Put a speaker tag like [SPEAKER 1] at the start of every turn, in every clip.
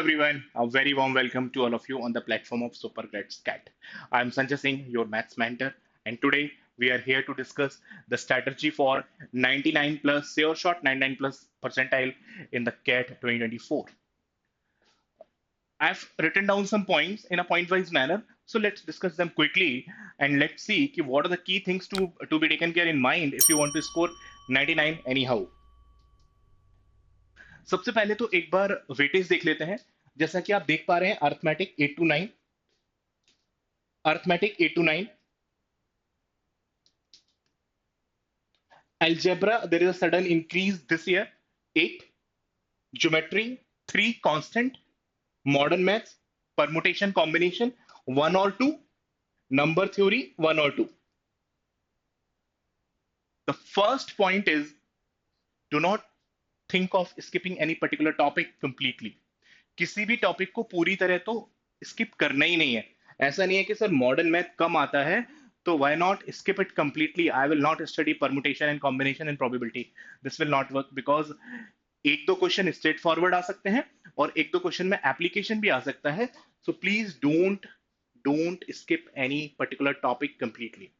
[SPEAKER 1] everyone, a very warm welcome to all of you on the platform of Super Great Scat. I'm Sanjay Singh, your maths mentor, and today we are here to discuss the strategy for 99 plus sure shot 99 plus percentile in the CAT 2024. I've written down some points in a point-wise manner, so let's discuss them quickly and let's see what are the key things to be taken care in mind if you want to score 99 anyhow. सबसे पहले तो एक बार weightage देख लेते हैं। जैसा कि आप देख पा रहे हैं arithmetic 8 to 9, arithmetic 8 to 9, algebra there is a sudden increase this year 8, geometry 3 constant, modern maths permutation combination 1 or 2, number theory 1 or 2. The first point is, do not think of skipping any particular topic completely. किसी भी topic को पूरी तरह तो skip करना ही नहीं है। ऐसा नहीं है कि सर मॉडर्न मैथ कम आता है तो why not skip it completely. I will not study permutation and combination and probability, this will not work because एक दो क्वेश्चन स्ट्रेट फॉरवर्ड आ सकते हैं और एक दो क्वेश्चन में एप्लीकेशन भी आ सकता है। So please don't skip any particular topic completely.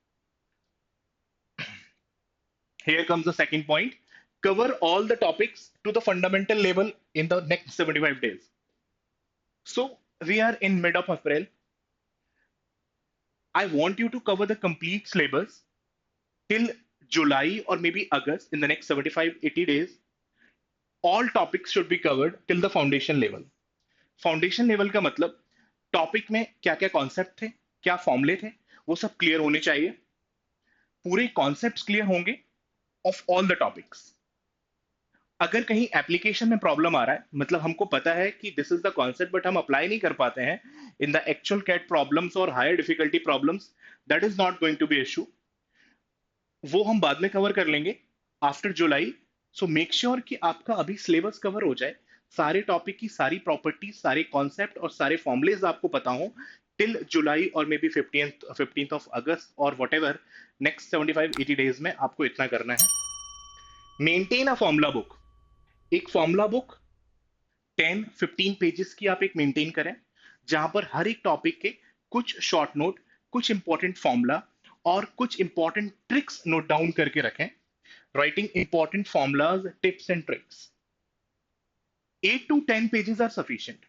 [SPEAKER 1] Here comes the second point. Cover all the topics to the fundamental level in the next 75 days. So we are in mid of April. I want you to cover the complete syllabus till July or maybe August in the next 75, 80 days. All topics should be covered till the foundation level. Foundation level का मतलब topic में क्या क्या concept थे, क्या फॉर्मूले थे, वो सब क्लियर होने चाहिए। पूरे कॉन्सेप्ट्स क्लियर होंगे ऑफ ऑल द टॉपिक्स। अगर कहीं एप्लीकेशन में प्रॉब्लम आ रहा है, मतलब हमको पता है कि this is the concept but हम अप्लाई नहीं कर पाते हैं in the actual CAT problems और higher difficulty problems, that is not going to be issue. वो हम बाद में कवर कर लेंगे after July. So make sure कि आपका अभी सिलेबस कवर हो जाए, सारे टॉपिक की सारी प्रॉपर्टीज, सारे कॉन्सेप्ट और सारे फॉर्मुलेज आपको पता हो टिल जुलाई और मे बी 15th ऑफ अगस्त और वट एवर नेक्स्ट 75-80 डेज में आपको इतना करना है। Maintain a formula book. एक फॉर्मूला बुक 10-15 पेजेस की आप एक मेंटेन करें, जहां पर हर एक टॉपिक के कुछ शॉर्ट नोट, कुछ इंपॉर्टेंट फॉर्मूला और कुछ इंपॉर्टेंट ट्रिक्स नोट डाउन करके रखें। Writing important formulas, tips and tricks. 8 to 10 pages are sufficient.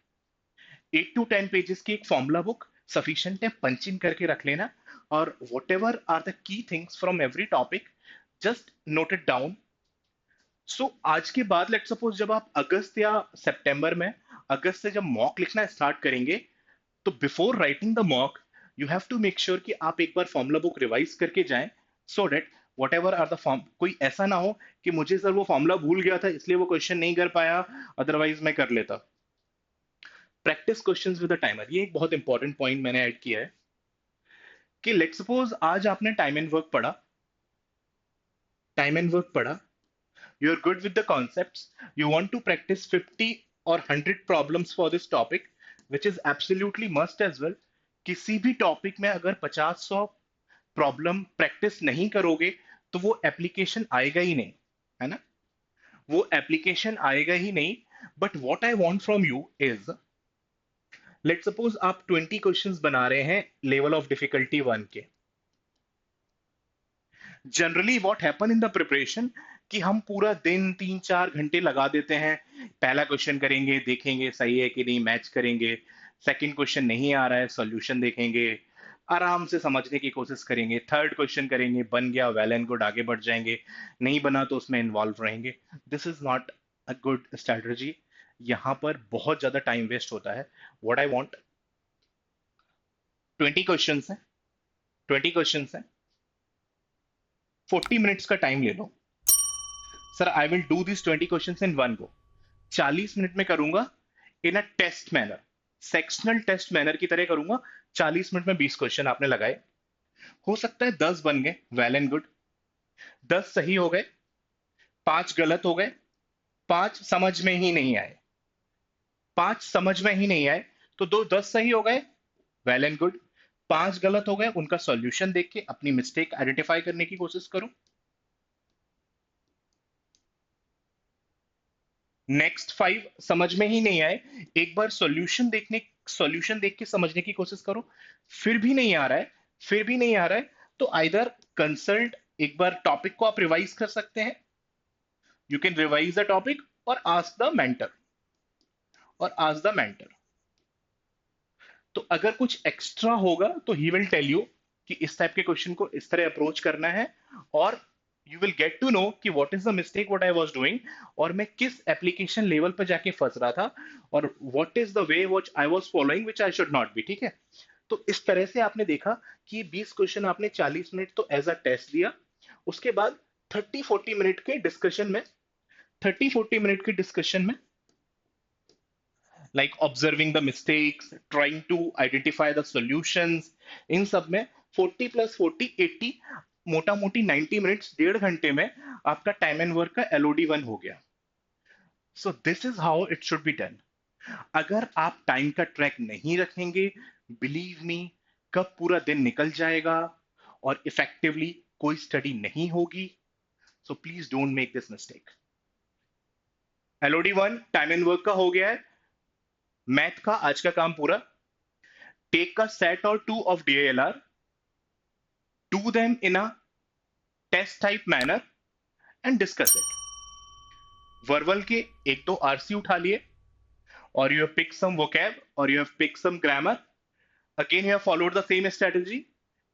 [SPEAKER 1] 8 to 10 pages की एक फॉर्मूला बुक सफिशिएंट है, पंच इन करके रख लेना और whatever are the key things from every topic just note it down. So आज के बाद लेट सपोज जब आप अगस्त या सितंबर में, अगस्त से जब मॉक लिखना स्टार्ट करेंगे, तो before writing the mock you have to make sure कि आप एक बार फॉर्मूला बुक रिवाइज करके जाएं, so that whatever are the form, कोई ऐसा ना हो कि मुझे सर वो फॉर्मूला भूल गया था इसलिए वो क्वेश्चन नहीं कर पाया, अदरवाइज मैं कर लेता। Practice questions with the timer, ये एक बहुत इंपॉर्टेंट पॉइंट मैंने ऐड किया है कि लेट सपोज आज आपने टाइम एंड वर्क पढ़ा, टाइम एंड वर्क पढ़ा, you're good with the concepts, you want to practice 50 or 100 problems for this topic, which is absolutely must as well। किसी भी टॉपिक में अगर 50-100 प्रॉब्लम प्रैक्टिस नहीं करोगे तो वो एप्लीकेशन आएगा ही नहीं, है ना, वो एप्लीकेशन आएगा ही नहीं। But what I want from you is, let suppose आप 20 क्वेश्चंस बना रहे हैं लेवल ऑफ डिफिकल्टी 1 के। Generally what happen in the preparation कि हम पूरा दिन 3-4 घंटे लगा देते हैं, पहला क्वेश्चन करेंगे, देखेंगे सही है कि नहीं, मैच करेंगे, सेकंड क्वेश्चन नहीं आ रहा है, सॉल्यूशन देखेंगे, आराम से समझने की कोशिश करेंगे, थर्ड क्वेश्चन करेंगे, बन गया वेल एंड गुड, आगे बढ़ जाएंगे, नहीं बना तो उसमें इन्वॉल्व रहेंगे। This is not a good strategy. यहाँ पर बहुत ज्यादा टाइम वेस्ट होता है। व्हाट आई वांट, 20 क्वेश्चन है, 20 क्वेश्चन है, 40 मिनट्स का टाइम ले लो। Sir I will do this 20 questions in one go, 40 minute में करूंगा in a test manner, sectional test manner की तरह करूंगा। 40 मिनट में 20 क्वेश्चन आपने लगाए, हो सकता है 10 बन गए, वेल एंड गुड, 10 सही हो गए, 5 गलत हो गए, 5 समझ में ही नहीं आए, 5 समझ में ही नहीं आए तो 10 सही हो गए, वेल एंड गुड, 5 गलत हो गए, उनका सॉल्यूशन देख के अपनी मिस्टेक आइडेंटिफाई करने की कोशिश करो। नेक्स्ट 5 समझ में ही नहीं आए, एक बार सॉल्यूशन देख के समझने की कोशिश करो। फिर भी नहीं आ रहा है, फिर भी नहीं आ रहा है, तो आइदर कंसल्ट, एक बार टॉपिक को आप रिवाइज कर सकते हैं, you can revise the topic और आस्क द मेंटर, और आस्क द मेंटर। तो अगर कुछ एक्स्ट्रा होगा तो ही विल टेल यू कि इस टाइप के क्वेश्चन को इस तरह अप्रोच करना है, और you will get to know कि what is the mistake what I was doing, और मैं किस एप्लीकेशन लेवल पर जाके फंस रहा था, और what is the way which I was following which I should not be. ठीक है, तो इस तरह से आपने देखा कि 20 क्वेश्चन आपने 40 मिनट तो एज अ टेस्ट दिया, उसके बाद 30-40 मिनट के डिस्कशन में, 30-40 मिनट के डिस्कशन में, like observing the mistakes, trying to identify the solutions, इन सब में 40 प्लस 40 80, मोटा मोटी 90 मिनट्स, 1.5 घंटे में आपका टाइम एंड वर्क का LOD 1 हो गया। So this is how it should be done. अगर आप टाइम का ट्रैक नहीं रखेंगे, बिलीव मी, कब पूरा दिन निकल जाएगा और इफेक्टिवली कोई स्टडी नहीं होगी। So please don't make this mistake. LOD 1 time and work का हो गया है, मैथ का आज का काम पूरा। Take a set or two of DALR, do them in a test type manner and discuss it. Verbal के एक दो आरसी उठा लिए, और you have picked some vocab or you have picked some grammar. Again you have followed the same strategy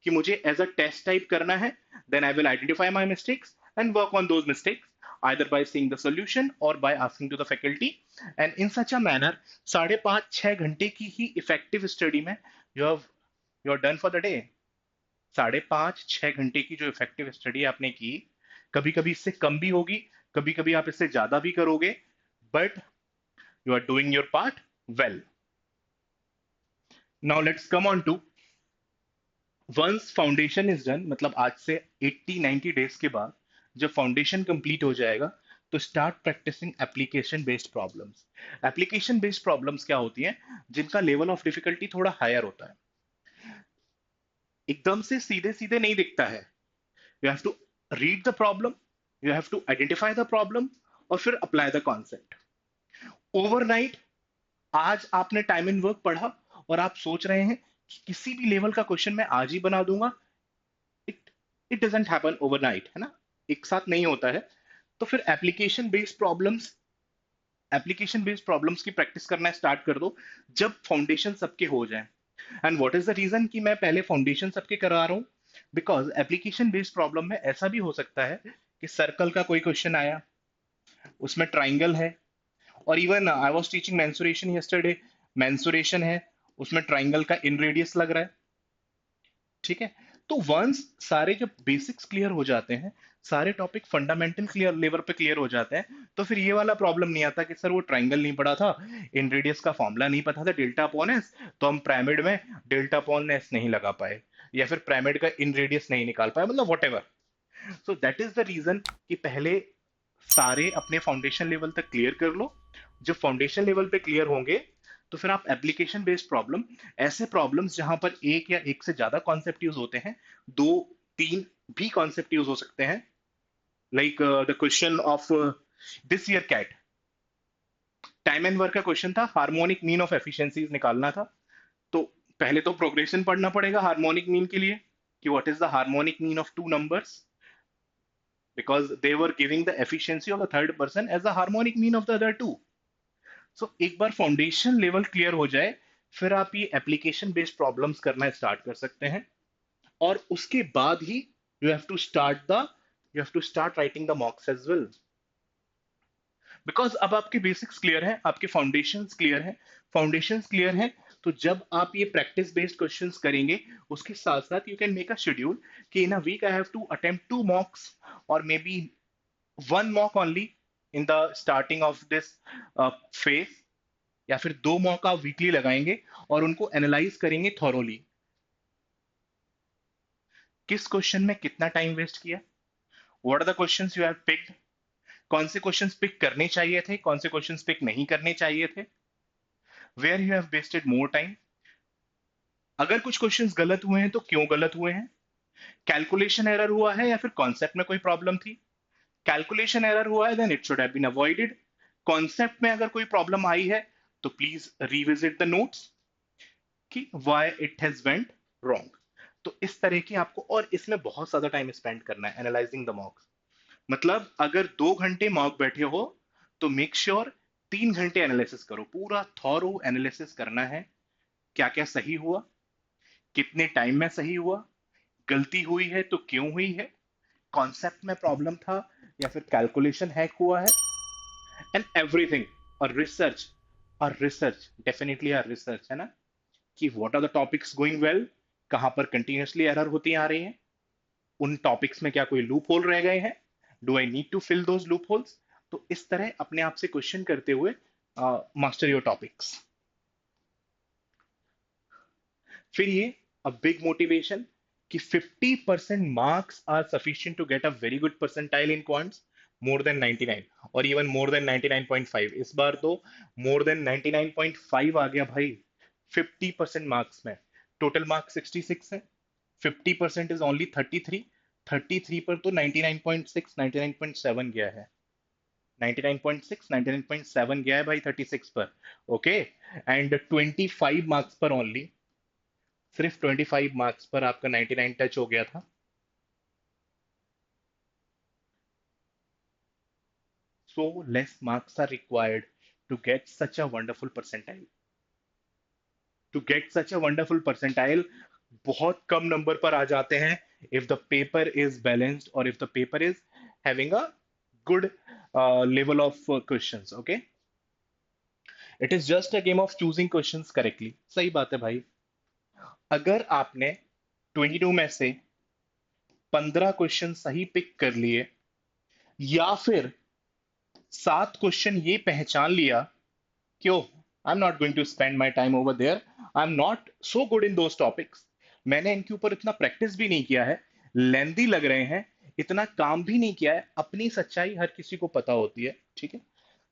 [SPEAKER 1] कि मुझे as a test type करना है, then I will identify my mistakes and work on those mistakes either by seeing the solution or by asking to the faculty, and in such a manner 5.5-6 घंटे की ही effective study में you are done for the day। 5.5-6 घंटे की जो effective study आपने की, कभी कभी इससे कम भी होगी, कभी कभी आप इससे ज्यादा भी करोगे, but you are doing your part well. Now let's come on to, once foundation is done, मतलब आज से 80-90 डेज के बाद जब फाउंडेशन कंप्लीट हो जाएगा, तो start practising application based problems. Application based problems क्या होती हैं? जिनका लेवल ऑफ डिफिकल्टी थोड़ा हायर होता है, एकदम से सीधे सीधे नहीं दिखता है। You have to read the problem, you have to identify the problem, और फिर apply the concept। Overnight, आज आपने टाइम एंड वर्क पढ़ा और आप सोच रहे हैं कि किसी भी लेवल का क्वेश्चन मैं आज ही बना दूंगा, it it doesn't happen overnight, है ना, एक साथ नहीं होता है। तो फिर एप्लीकेशन बेस्ड प्रॉब्लम्स की प्रैक्टिस करना स्टार्ट कर दो जब फाउंडेशन सबके हो जाए। And what is the reason कि मैं पहले फाउंडेशन सबके करा रहा हूँ? बिकॉज एप्लीकेशन बेस्ड प्रॉब्लम में ऐसा भी हो सकता है कि सर्कल का कोई क्वेश्चन आया, उसमें ट्राइंगल है, और even I was teaching mensuration yesterday, mensuration है, उसमें ट्राइंगल का इन रेडियस लग रहा है। ठीक है, तो वंस सारे जब बेसिक्स क्लियर हो जाते हैं, सारे टॉपिक फंडामेंटल क्लियर लेवल पे क्लियर हो जाते हैं, तो फिर ये वाला प्रॉब्लम नहीं आता कि सर वो ट्राइंगल नहीं पढ़ा था, इन रेडियस का फॉर्मूला नहीं पता था, डेल्टा अपॉन एस, तो हम पिरामिड में डेल्टा अपॉन एस नहीं लगा पाए, या फिर पिरामिड का इन रेडियस नहीं निकाल पाए, मतलब what. So that is the reason कि पहले सारे अपने फाउंडेशन लेवल तक क्लियर कर लो। जब फाउंडेशन लेवल पे क्लियर होंगे, तो फिर आप एप्लीकेशन बेस्ड प्रॉब्लम, ऐसे प्रॉब्लम्स जहां पर एक या एक से ज्यादा कॉन्सेप्ट यूज होते हैं, 2-3 भी कॉन्सेप्ट यूज हो सकते हैं, like the question of this year CAT, time and work का क्वेश्चन था, हार्मोनिक मीन ऑफ एफिशिएंसीज निकालना था। तो पहले तो प्रोग्रेशन पढ़ना पड़ेगा हार्मोनिक मीन के लिए, कि what is the harmonic mean of two numbers, because they were giving the efficiency of the third person as the harmonic mean of the other two। So एक बार फाउंडेशन लेवल क्लियर हो जाए, फिर आप ये application based problems करना start कर सकते हैं, और उसके बाद ही you have to start writing the mocks as well. Because अब आपके बेसिक्स क्लियर हैं, आपके फाउंडेशंस क्लियर हैं, तो जब आप ये प्रैक्टिस बेस्ड क्वेश्चंस करेंगे, उसके साथ साथ you can make a schedule कि in a week I have to attempt 2 mocks, और maybe 1 mock only in the starting of this phase, या फिर 2 मॉक आप वीकली लगाएंगे और उनको एनालाइज करेंगे थॉरोली, किस क्वेश्चन में कितना टाइम वेस्ट किया, what are the questions you have picked, कौन से क्वेश्चंस पिक करने चाहिए थे, कौन से क्वेश्चंस पिक नहीं करने चाहिए थे, where you have wasted more time, अगर कुछ क्वेश्चंस गलत हुए हैं तो क्यों गलत हुए हैं, कैलकुलेशन एरर हुआ है या फिर कॉन्सेप्ट में कोई प्रॉब्लम थी, कैलकुलेशन एरर हुआ है then it should have been avoided, concept में अगर कोई प्रॉब्लम आई है तो प्लीज रिविजिट द नोट्स कि why it has went wrong. तो इस तरह की आपको, और इसमें बहुत ज्यादा टाइम स्पेंड करना है एनालाइजिंग द मॉक्स। मतलब अगर 2 घंटे मॉक बैठे हो तो मेक श्योर 3 घंटे एनालिसिस करो, पूरा थॉरो एनालिसिस करना है। क्या क्या सही हुआ, कितने टाइम में सही हुआ, गलती हुई है तो क्यों हुई है, कॉन्सेप्ट में प्रॉब्लम था या फिर कैलकुलेशन हैक हुआ है, एंड एवरीथिंग। और रिसर्च डेफिनेटली रिसर्च है ना, कि what are the topics going well, कहां पर कंटिन्यूअसली एरर होती आ रही हैं, उन टॉपिक्स में क्या कोई लूप होल रह गए हैं, do I need to fill those loopholes. तो इस तरह अपने आप से क्वेश्चन करते हुए मास्टर योर टॉपिक्स। फिर ये अ बिग मोटिवेशन कि 50% marks are sufficient to get a very good percentile in quants, more than 99 और इवन मोर देन 99.5। इस बार तो मोर देन 99.5 आ गया भाई 50% मार्क्स में। टोटल मार्क्स 66 है, 50% इज ओनली 33। 33 पर तो 99.6 99.7 गया है, 99.6 99.7 गया है भाई 36 पर। ओके, एंड 25 मार्क्स पर ओनली, सिर्फ 25 मार्क्स पर आपका 99 टच हो गया था। So less marks are required to get such a wonderful percentile. To get such a wonderful percentile बहुत कम नंबर पर आ जाते हैं if the paper is balanced और if the paper is having a good level of questions. Okay, it is just a game of choosing questions correctly. सही बात है भाई। अगर आपने 22 में से 15 क्वेश्चन सही पिक कर लिए, या फिर 7 क्वेश्चन ये पहचान लिया क्यों, I am not going to spend my time over there, I am not so good in those topics, मैंने इनके ऊपर इतना प्रैक्टिस भी नहीं किया है, लेंदी लग रहे हैं, इतना काम भी नहीं किया है, अपनी सच्चाई हर किसी को पता होती है, ठीक है।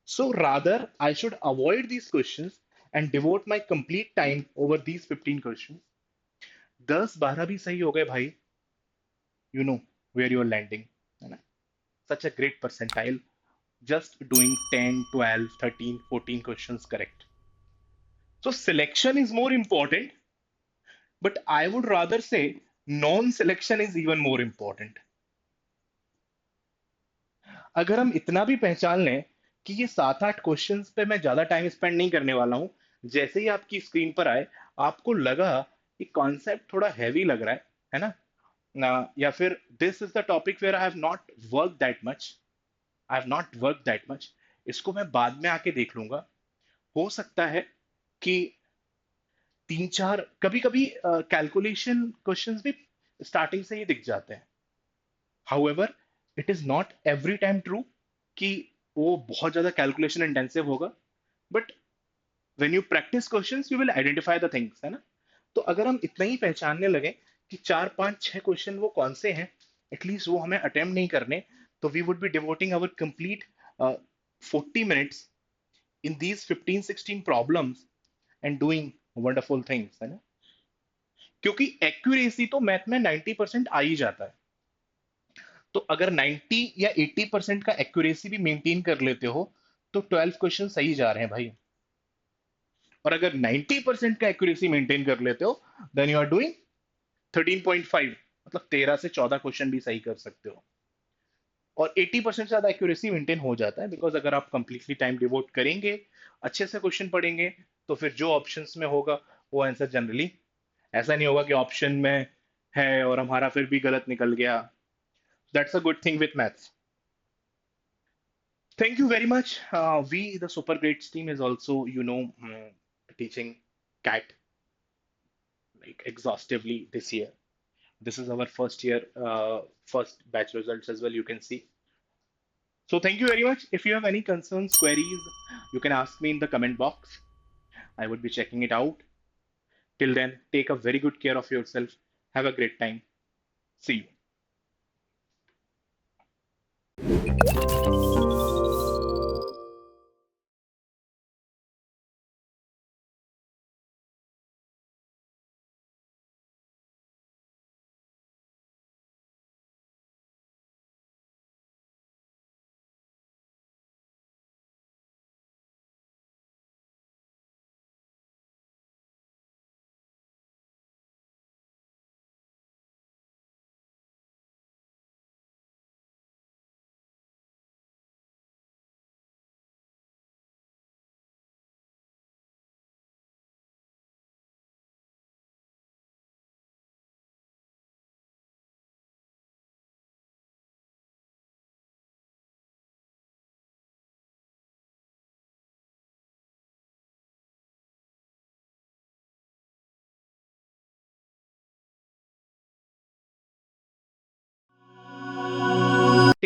[SPEAKER 1] So rather I should avoid these question and devote my complete time over these 15 question. 10 12 भी सही हो गए भाई, you know where you are landing, है ना। Such a great percentile just doing 10 12 13 14 questions correct. So selection is more important, but I would rather say non-selection is even more important. अगर हम इतना भी पहचान लें कि ये 7 8 क्वेश्चंस पे मैं ज्यादा टाइम स्पेंड नहीं करने वाला हूं, जैसे ही आपकी स्क्रीन पर आए आपको लगा कि कॉन्सेप्ट थोड़ा हैवी लग रहा है ना, या फिर this is the topic where I have not work that much, I have not work that much, इसको मैं बाद में आके देख लूंगा। हो सकता है कि 3 4 कभी कभी कैलकुलेशन क्वेश्चंस भी स्टार्टिंग से ही दिख जाते हैं। However it is not every time true कि वो बहुत ज्यादा कैलकुलेशन इंटेंसिव होगा, but when you practice questions you will identify the things, है ना। तो अगर हम इतना ही पहचानने लगे कि 4 5 6 क्वेश्चन वो कौन से हैं, एटलीस्ट वो हमें अटेम्प्ट नहीं करने, तो we would be devoting our complete 40 minutes in these 15 16 problems and doing wonderful things, है ना। क्योंकि एक्यूरेसी तो मैथ में 90% आ ही जाता है। तो अगर 90 या 80% का एक्यूरेसी भी मेंटेन कर लेते हो तो 12 क्वेश्चन सही जा रहे हैं भाई। और अगर 90% का एक्यूरेसी मेंटेन कर लेते हो देन यू आर डूइंग 13.5, मतलब 13 से 14 क्वेश्चन भी सही कर सकते हो। और 80% से ज्यादा एक्यूरेसी मेंटेन हो जाता है, बिकॉज अगर आप कंप्लीटली टाइम डिवोट करेंगे, अच्छे से क्वेश्चन पढ़ेंगे, तो फिर जो ऑप्शंस में होगा वो आंसर जनरली, ऐसा नहीं होगा कि ऑप्शन में है और हमारा फिर भी गलत निकल गया। That's a good thing with maths. Thank you very much. We, the Super Grades team, is also, teaching CAT like exhaustively this year. This is our first year, first batch results as well, you can see. So thank you very much. If you have any concerns, queries, you can ask me in the comment box. I would be checking it out. Till then, take a very good care of yourself. Have a great time. See you.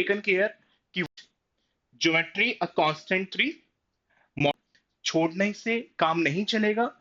[SPEAKER 1] Taken care कि geometry a constant 3, छोड़ने से काम नहीं चलेगा,